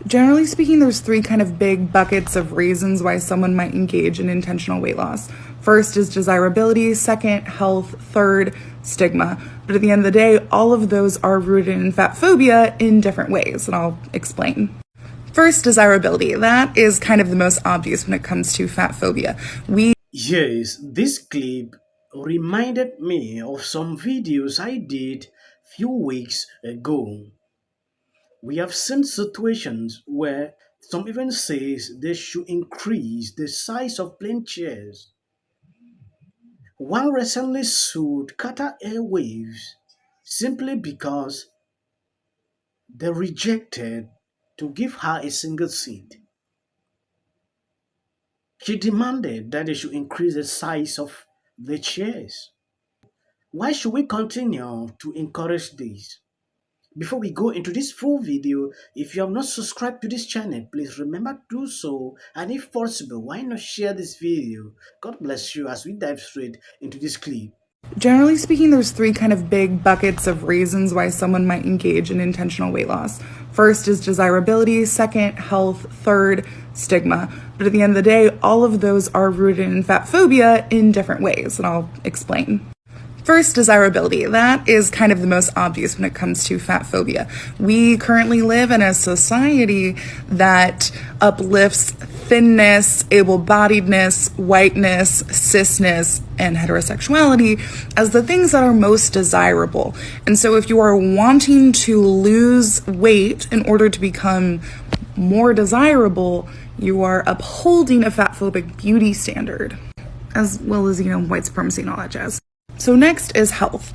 Generally speaking, there's three kind of big buckets of reasons why someone might engage in intentional weight loss. First is desirability, second, health, third, stigma. But at the end of the day, all of those are rooted in fat phobia in different ways, and I'll explain. First, desirability. That is kind of the most obvious when it comes to fat phobia. Yes, this clip reminded me of some videos I did few weeks ago. We have seen situations where some even says they should increase the size of plane chairs. One recently sued Qatar Airways simply because they rejected to give her a single seat. She demanded that they should increase the size of the chairs. Why should we continue to encourage this? Before we go into this full video, if you have not subscribed to this channel, please remember to do so, and if possible, why not share this video? God bless you as we dive straight into this clip. Generally speaking, there's three kind of big buckets of reasons why someone might engage in intentional weight loss. First is desirability, second, health, third, stigma. But at the end of the day, all of those are rooted in fat phobia in different ways, and I'll explain. First, desirability. That is kind of the most obvious when it comes to fat phobia. We currently live in a society that uplifts thinness, able-bodiedness, whiteness, cisness, and heterosexuality as the things that are most desirable. And so if you are wanting to lose weight in order to become more desirable, you are upholding a fat phobic beauty standard, as well as, white supremacy and all that jazz. So next is health.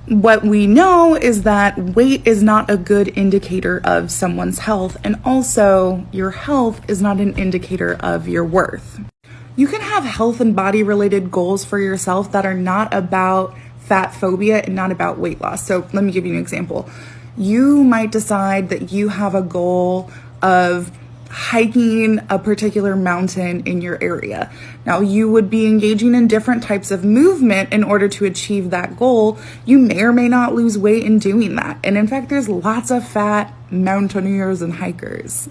What we know is that weight is not a good indicator of someone's health, and also your health is not an indicator of your worth. You can have health and body related goals for yourself that are not about fat phobia and not about weight loss. So let me give you an example. You might decide that you have a goal of hiking a particular mountain in your area. Now, you would be engaging in different types of movement in order to achieve that goal. You may or may not lose weight in doing that. And in fact, there's lots of fat mountaineers and hikers.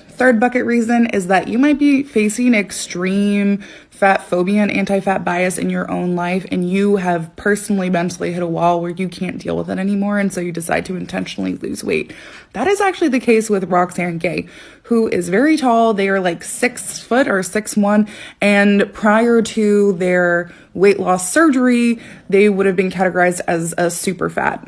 Third bucket reason is that you might be facing extreme fat phobia and anti-fat bias in your own life, and you have personally mentally hit a wall where you can't deal with it anymore, and so you decide to intentionally lose weight. That is actually the case with Roxanne Gay, who is very tall. They are like 6 foot or 6'1", and prior to their weight loss surgery, they would have been categorized as a super fat.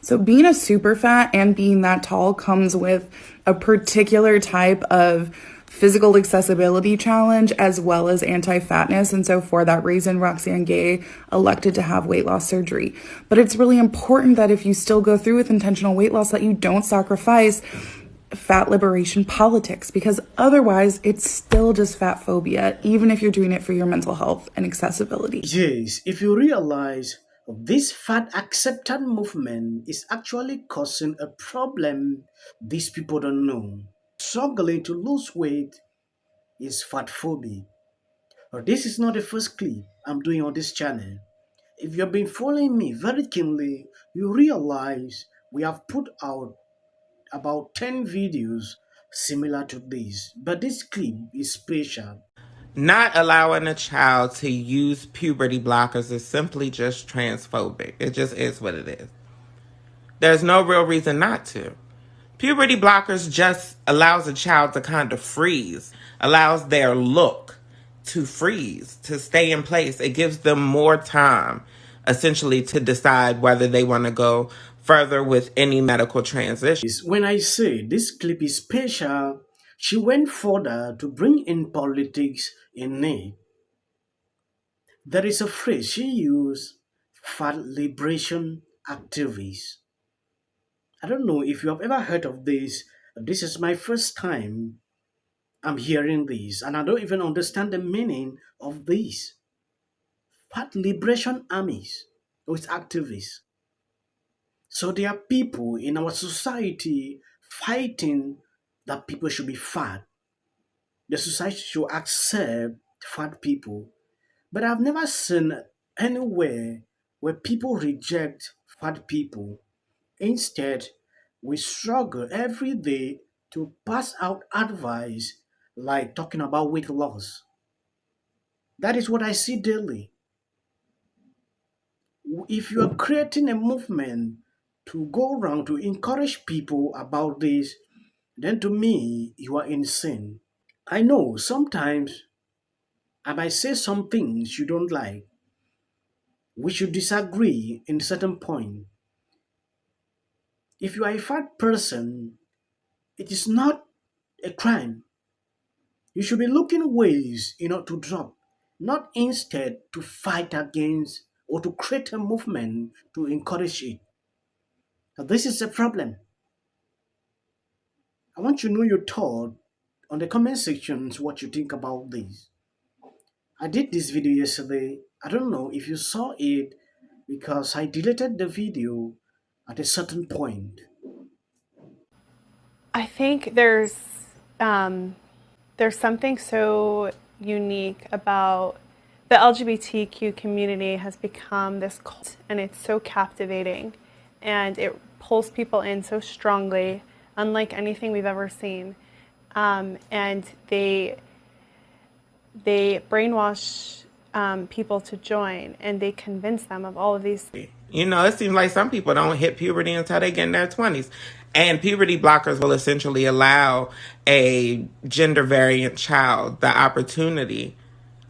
So being a super fat and being that tall comes with a particular type of physical accessibility challenge as well as anti-fatness. And so for that reason, Roxanne Gay elected to have weight loss surgery. But it's really important that if you still go through with intentional weight loss, that you don't sacrifice fat liberation politics, because otherwise it's still just fat phobia, even if you're doing it for your mental health and accessibility. Yes, if you realize this fat acceptance movement is actually causing a problem these people don't know. Struggling to lose weight is fat phobia. This is not the first clip I'm doing on this channel. If you've been following me very keenly, you realize we have put out about 10 videos similar to this, but this clip is special. Not allowing a child to use puberty blockers is simply just transphobic. It just is what it is. There's no real reason not to. Puberty blockers just allows a child to kind of freeze, allows their look to freeze, to stay in place. It gives them more time, essentially, to decide whether they want to go further with any medical transition. When I say this clip is special, she went further to bring in politics in it. There is a phrase she used, fat liberation activists. I don't know if you have ever heard of this. This is my first time I'm hearing this, and I don't even understand the meaning of this. Fat liberation armies or its activists. So there are people in our society fighting that people should be fat. The society should accept fat people. But I've never seen anywhere where people reject fat people. Instead, we struggle every day to pass out advice like talking about weight loss. That is what I see daily. If you are creating a movement to go around to encourage people about this, then to me, you are insane. I know sometimes I might say some things you don't like. We should disagree in certain point. If you are a fat person, it is not a crime. You should be looking ways, to drop, not instead to fight against or to create a movement to encourage it. Now, this is a problem. I want you to know your thought on the comment sections what you think about this. I did this video yesterday. I don't know if you saw it because I deleted the video at a certain point. I think there's something so unique about the LGBTQ community has become this cult, and it's so captivating, and it pulls people in so strongly, unlike anything we've ever seen. And they brainwash people to join, and they convince them of all of these. It seems like some people don't hit puberty until they get in their 20s. And puberty blockers will essentially allow a gender variant child the opportunity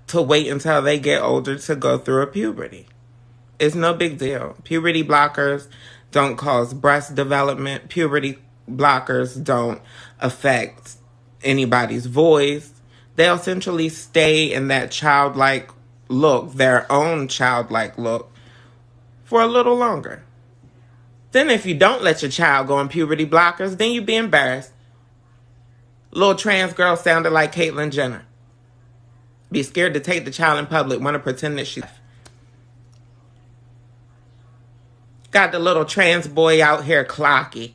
to wait until they get older to go through a puberty. It's no big deal. Puberty blockers don't cause breast development. Puberty blockers don't affect anybody's voice. They'll essentially stay in that childlike look, their own childlike look, for a little longer. Then if you don't let your child go on puberty blockers, then you be embarrassed. Little trans girl sounded like Caitlyn Jenner. Be scared to take the child in public, want to pretend that she's... Got the little trans boy out here clocky.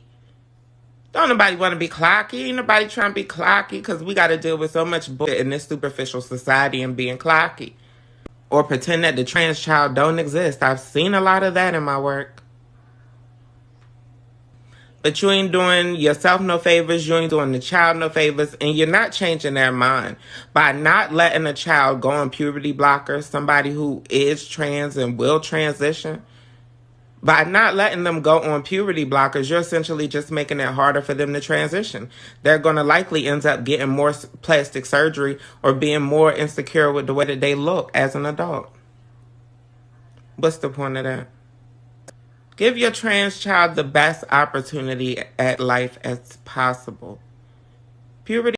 Don't nobody want to be clocky. Ain't nobody trying to be clocky because we got to deal with so much bullshit in this superficial society and being clocky. Or pretend that the trans child don't exist. I've seen a lot of that in my work. But you ain't doing yourself no favors, you ain't doing the child no favors, and you're not changing their mind. By not letting a child go on puberty blockers, somebody who is trans and will transition, by not letting them go on puberty blockers, you're essentially just making it harder for them to transition. They're going to likely end up getting more plastic surgery or being more insecure with the way that they look as an adult. What's the point of that? Give your trans child the best opportunity at life as possible. Puberty